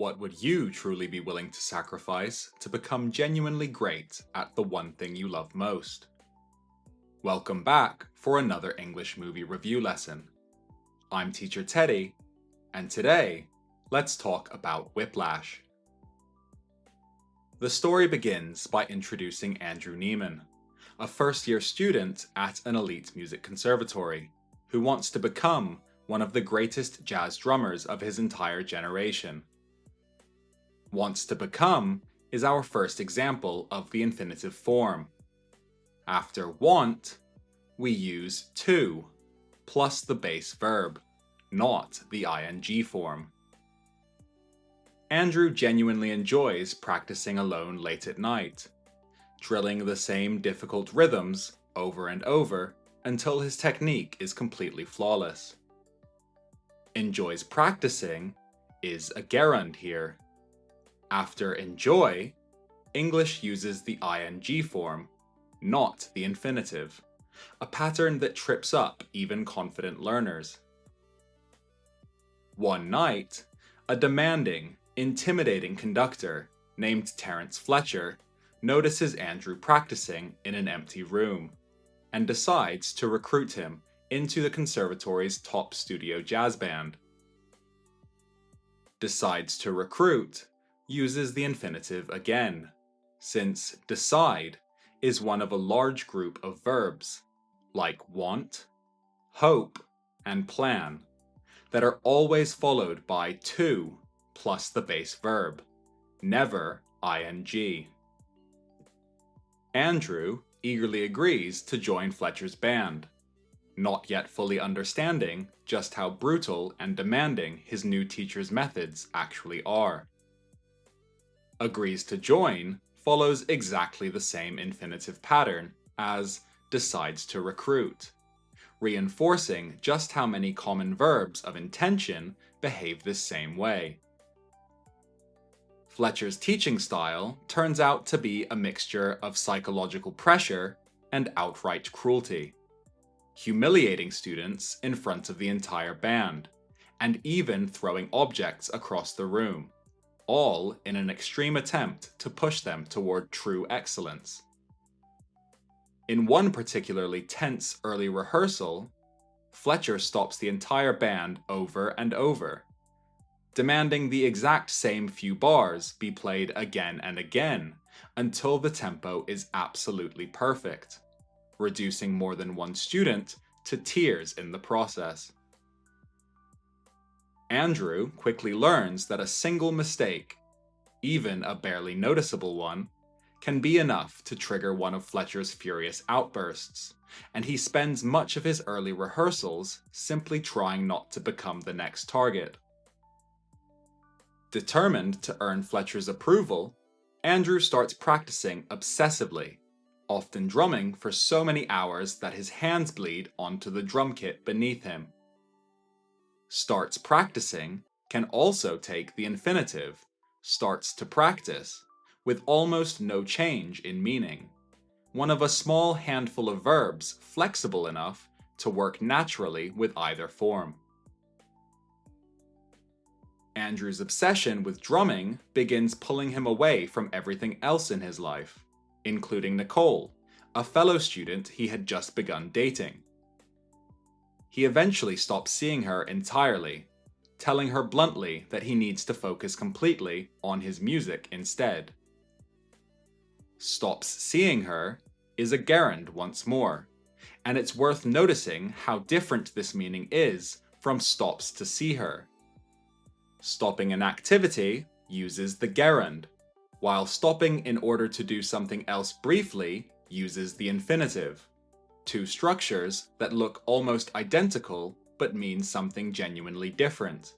What would you truly be willing to sacrifice to become genuinely great at the one thing you love most? Welcome back for another English movie review lesson. I'm Teacher Teddy, and today, let's talk about Whiplash. The story begins by introducing Andrew Neiman, a first-year student at an elite music conservatory, who wants to become one of the greatest jazz drummers of his entire generation. Wants to become is our first example of the infinitive form. After want, we use to, plus the base verb, not the ing form. Andrew genuinely enjoys practicing alone late at night, drilling the same difficult rhythms over and over until his technique is completely flawless. Enjoys practicing is a gerund here. After enjoy, English uses the ing form, not the infinitive, a pattern that trips up even confident learners. One night, a demanding, intimidating conductor named Terence Fletcher notices Andrew practicing in an empty room and decides to recruit him into the conservatory's top studio jazz band. Decides to recruit uses the infinitive again, since decide is one of a large group of verbs, like want, hope, and plan, that are always followed by to plus the base verb, never ing. Andrew eagerly agrees to join Fletcher's band, not yet fully understanding just how brutal and demanding his new teacher's methods actually are. Agrees to join follows exactly the same infinitive pattern as decides to recruit, reinforcing just how many common verbs of intention behave this same way. Fletcher's teaching style turns out to be a mixture of psychological pressure and outright cruelty, humiliating students in front of the entire band, and even throwing objects across the room, all in an extreme attempt to push them toward true excellence. In one particularly tense early rehearsal, Fletcher stops the entire band over and over, demanding the exact same few bars be played again and again until the tempo is absolutely perfect, reducing more than one student to tears in the process. Andrew quickly learns that a single mistake, even a barely noticeable one, can be enough to trigger one of Fletcher's furious outbursts, and he spends much of his early rehearsals simply trying not to become the next target. Determined to earn Fletcher's approval, Andrew starts practicing obsessively, often drumming for so many hours that his hands bleed onto the drum kit beneath him. Starts practicing can also take the infinitive, starts to practice, with almost no change in meaning, one of a small handful of verbs flexible enough to work naturally with either form. Andrew's obsession with drumming begins pulling him away from everything else in his life, including Nicole, a fellow student he had just begun dating. He eventually stops seeing her entirely, telling her bluntly that he needs to focus completely on his music instead. Stops seeing her is a gerund once more, and it's worth noticing how different this meaning is from stops to see her. Stopping an activity uses the gerund, while stopping in order to do something else briefly uses the infinitive. Two structures that look almost identical but mean something genuinely different.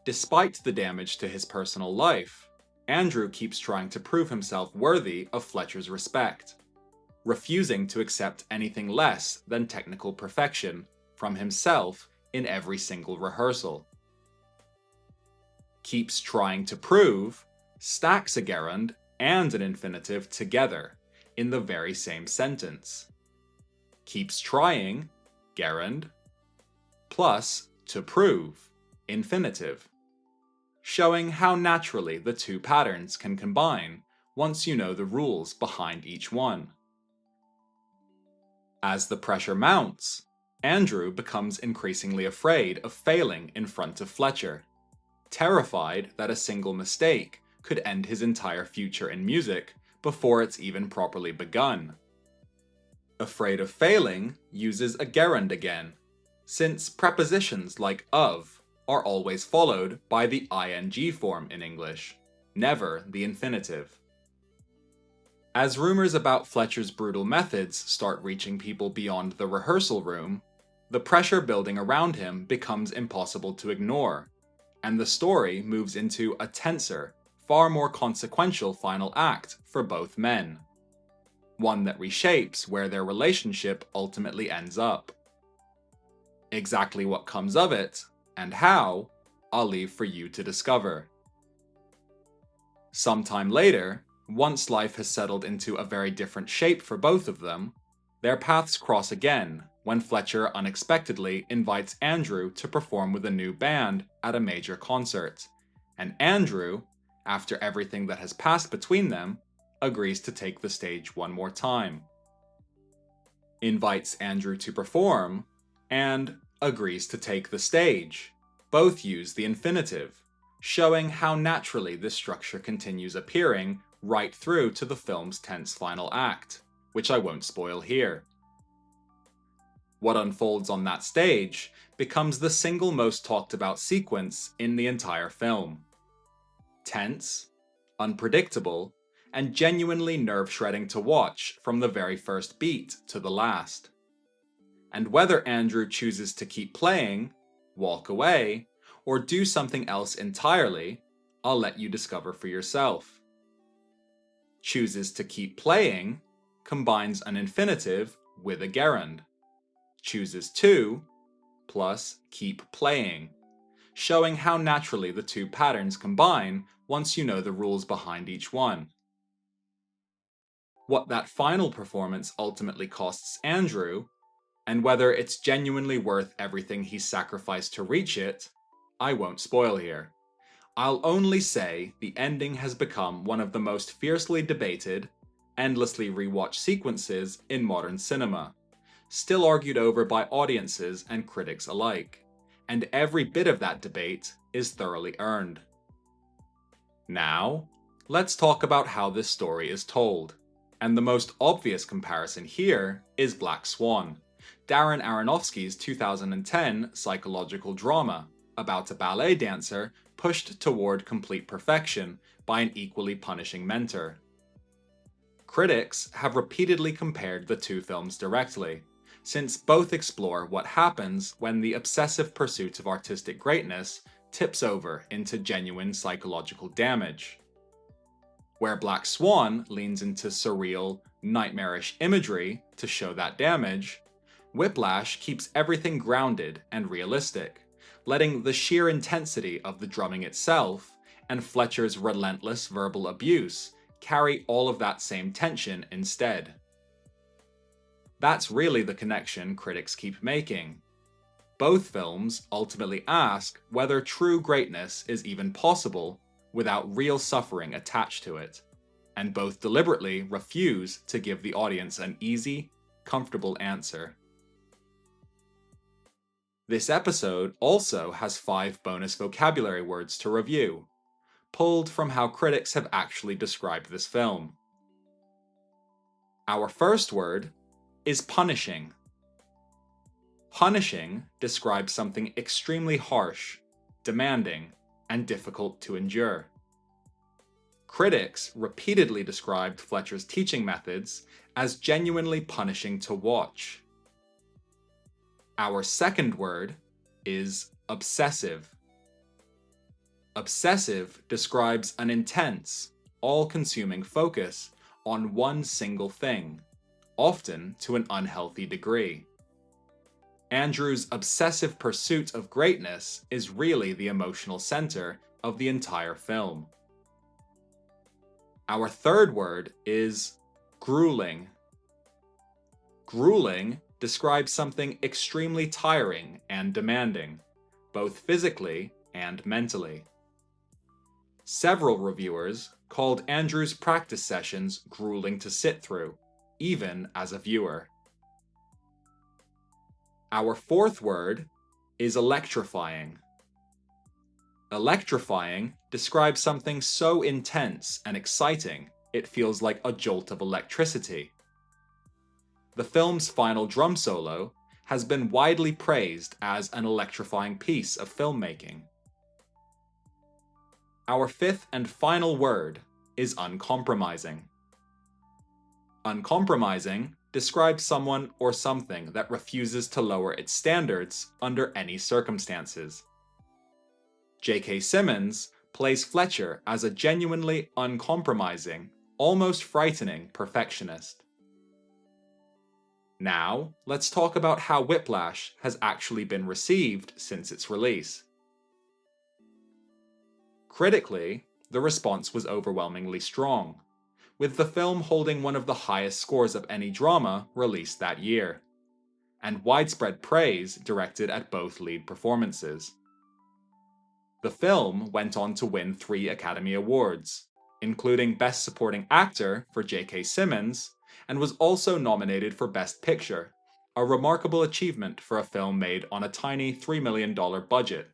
Despite the damage to his personal life, Andrew keeps trying to prove himself worthy of Fletcher's respect, refusing to accept anything less than technical perfection from himself in every single rehearsal. Keeps trying to prove stacks a gerund and an infinitive together in the very same sentence. Keeps trying, gerund, plus to prove, infinitive. showing how naturally the two patterns can combine once you know the rules behind each one. As the pressure mounts, Andrew becomes increasingly afraid of failing in front of Fletcher, terrified that a single mistake could end his entire future in music before it's even properly begun. Afraid of failing uses a gerund again, since prepositions like of are always followed by the ing form in English, never the infinitive. As rumors about Fletcher's brutal methods start reaching people beyond the rehearsal room, the pressure building around him becomes impossible to ignore, and the story moves into a tenser, far more consequential final act for both men. One that reshapes where their relationship ultimately ends up. Exactly what comes of it, and how, I'll leave for you to discover. Sometime later, once life has settled into a very different shape for both of them, their paths cross again when Fletcher unexpectedly invites Andrew to perform with a new band at a major concert, and Andrew, after everything that has passed between them, agrees to take the stage one more time. Invites Andrew to perform, and agrees to take the stage. Both use the infinitive, showing how naturally this structure continues appearing right through to the film's tense final act, which I won't spoil here. What unfolds on that stage becomes the single most talked about sequence in the entire film. Tense, unpredictable, and genuinely nerve-shredding to watch from the very first beat to the last. And whether Andrew chooses to keep playing, walk away, or do something else entirely, I'll let you discover for yourself. Chooses to keep playing combines an infinitive with a gerund. Chooses to plus keep playing, showing how naturally the two patterns combine once you know the rules behind each one. What that final performance ultimately costs Andrew, and whether it's genuinely worth everything he's sacrificed to reach it, I won't spoil here. I'll only say the ending has become one of the most fiercely debated, endlessly rewatched sequences in modern cinema, still argued over by audiences and critics alike, and every bit of that debate is thoroughly earned. Now, let's talk about how this story is told, and the most obvious comparison here is Black Swan, Darren Aronofsky's 2010 psychological drama about a ballet dancer pushed toward complete perfection by an equally punishing mentor. Critics have repeatedly compared the two films directly, since both explore what happens when the obsessive pursuit of artistic greatness tips over into genuine psychological damage. Where Black Swan leans into surreal, nightmarish imagery to show that damage, Whiplash keeps everything grounded and realistic, letting the sheer intensity of the drumming itself and Fletcher's relentless verbal abuse carry all of that same tension instead. That's really the connection critics keep making. Both films ultimately ask whether true greatness is even possible without real suffering attached to it, and both deliberately refuse to give the audience an easy, comfortable answer. This episode also has 5 bonus vocabulary words to review, pulled from how critics have actually described this film. Our first word is punishing. Punishing describes something extremely harsh, demanding, and difficult to endure. Critics repeatedly described Fletcher's teaching methods as genuinely punishing to watch. Our second word is obsessive. Obsessive describes an intense, all-consuming focus on one single thing, often to an unhealthy degree. Andrew's obsessive pursuit of greatness is really the emotional center of the entire film. Our third word is grueling. Grueling describes something extremely tiring and demanding, both physically and mentally. Several reviewers called Andrew's practice sessions grueling to sit through, even as a viewer. Our fourth word is electrifying. Electrifying describes something so intense and exciting it feels like a jolt of electricity. The film's final drum solo has been widely praised as an electrifying piece of filmmaking. Our fifth and final word is uncompromising. Uncompromising describes someone or something that refuses to lower its standards under any circumstances. J.K. Simmons plays Fletcher as a genuinely uncompromising, almost frightening perfectionist. Now, let's talk about how Whiplash has actually been received since its release. Critically, the response was overwhelmingly strong, with the film holding one of the highest scores of any drama released that year, and widespread praise directed at both lead performances. The film went on to win 3 Academy Awards, including Best Supporting Actor for J.K. Simmons, and was also nominated for Best Picture, a remarkable achievement for a film made on a tiny $3 million budget.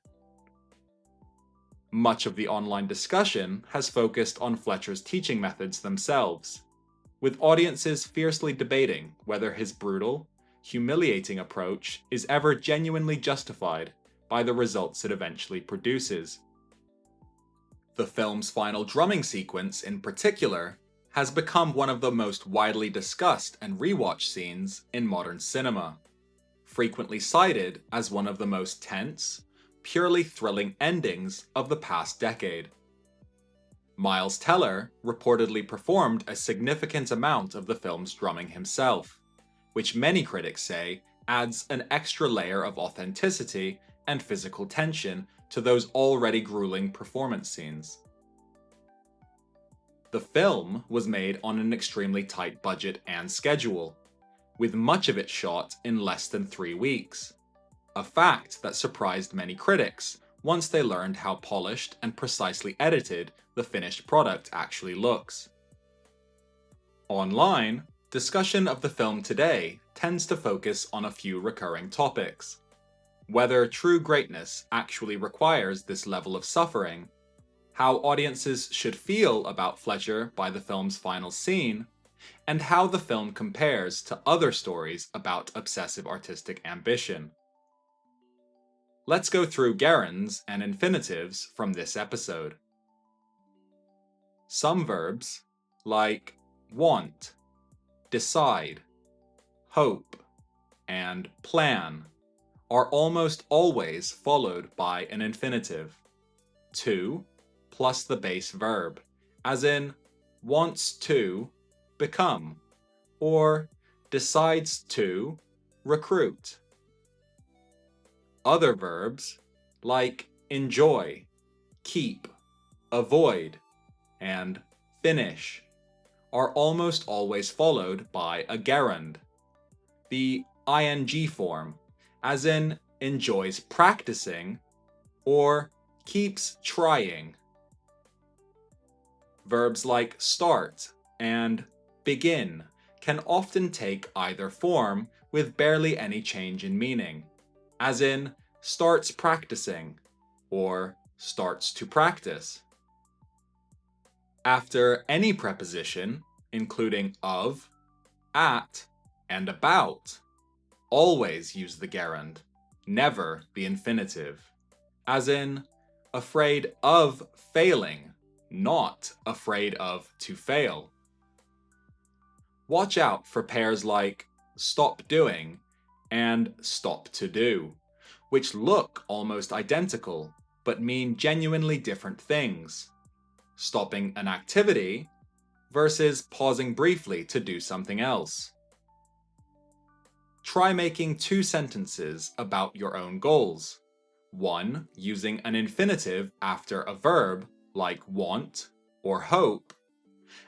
Much of the online discussion has focused on Fletcher's teaching methods themselves, with audiences fiercely debating whether his brutal, humiliating approach is ever genuinely justified by the results it eventually produces. The film's final drumming sequence, in particular, has become one of the most widely discussed and rewatched scenes in modern cinema, frequently cited as one of the most tense, purely thrilling endings of the past decade. Miles Teller reportedly performed a significant amount of the film's drumming himself, which many critics say adds an extra layer of authenticity and physical tension to those already grueling performance scenes. The film was made on an extremely tight budget and schedule, with much of it shot in less than 3 weeks, a fact that surprised many critics once they learned how polished and precisely edited the finished product actually looks. Online, discussion of the film today tends to focus on a few recurring topics: whether true greatness actually requires this level of suffering, how audiences should feel about Fletcher by the film's final scene, and how the film compares to other stories about obsessive artistic ambition. Let's go through gerunds and infinitives from this episode. Some verbs, like want, decide, hope, and plan, are almost always followed by an infinitive, to plus the base verb, as in wants to become, or decides to recruit. Other verbs, like enjoy, keep, avoid, and finish, are almost always followed by a gerund, the ing form, as in enjoys practicing or keeps trying. Verbs like start and begin can often take either form with barely any change in meaning, as in starts practicing or starts to practice. After any preposition, including of, at, and about, always use the gerund, never the infinitive, as in afraid of failing, not afraid of to fail. Watch out for pairs like stop doing and stop to do, which look almost identical but mean genuinely different things. Stopping an activity versus pausing briefly to do something else. Try making 2 sentences about your own goals. One using an infinitive after a verb like want or hope,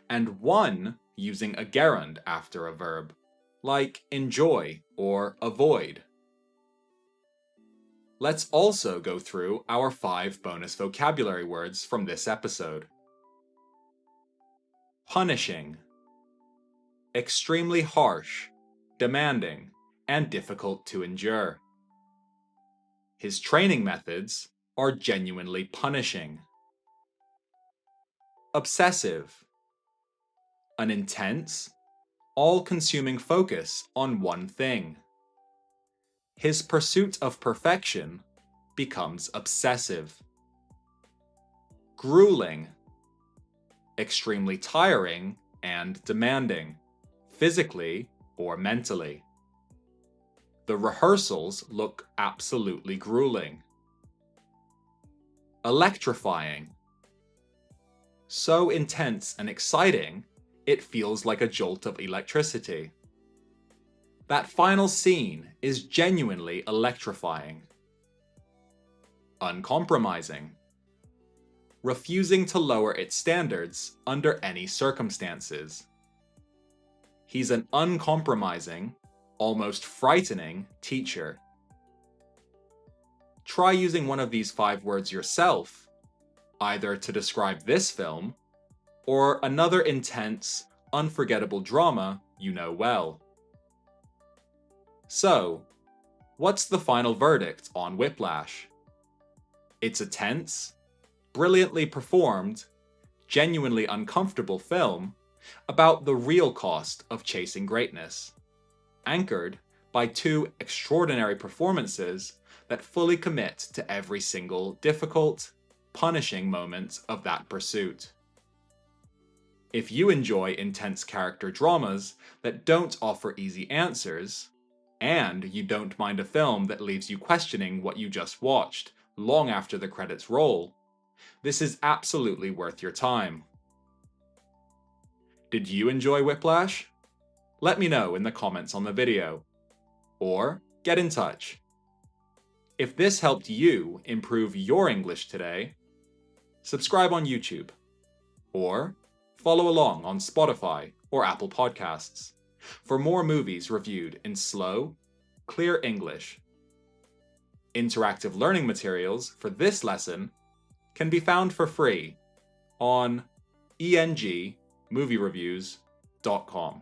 and one using a gerund after a verb like enjoy or avoid. Let's also go through our 5 bonus vocabulary words from this episode. Punishing. Extremely harsh, demanding, and difficult to endure. His training methods are genuinely punishing. Obsessive. An intense, all-consuming focus on one thing. His pursuit of perfection becomes obsessive. Grueling. Extremely tiring and demanding, physically or mentally. The rehearsals look absolutely grueling. Electrifying. So intense and exciting, it feels like a jolt of electricity. That final scene is genuinely electrifying. Uncompromising. Refusing to lower its standards under any circumstances. He's an uncompromising, almost frightening teacher. Try using one of these 5 words yourself, either to describe this film or another intense, unforgettable drama you know well. So, what's the final verdict on Whiplash? It's a tense, brilliantly performed, genuinely uncomfortable film about the real cost of chasing greatness, anchored by 2 extraordinary performances that fully commit to every single difficult, punishing moment of that pursuit. If you enjoy intense character dramas that don't offer easy answers, and you don't mind a film that leaves you questioning what you just watched long after the credits roll, this is absolutely worth your time. Did you enjoy Whiplash? Let me know in the comments on the video, or get in touch. If this helped you improve your English today, subscribe on YouTube, or follow along on Spotify or Apple Podcasts for more movies reviewed in slow, clear English. Interactive learning materials for this lesson can be found for free on engmoviereviews.com.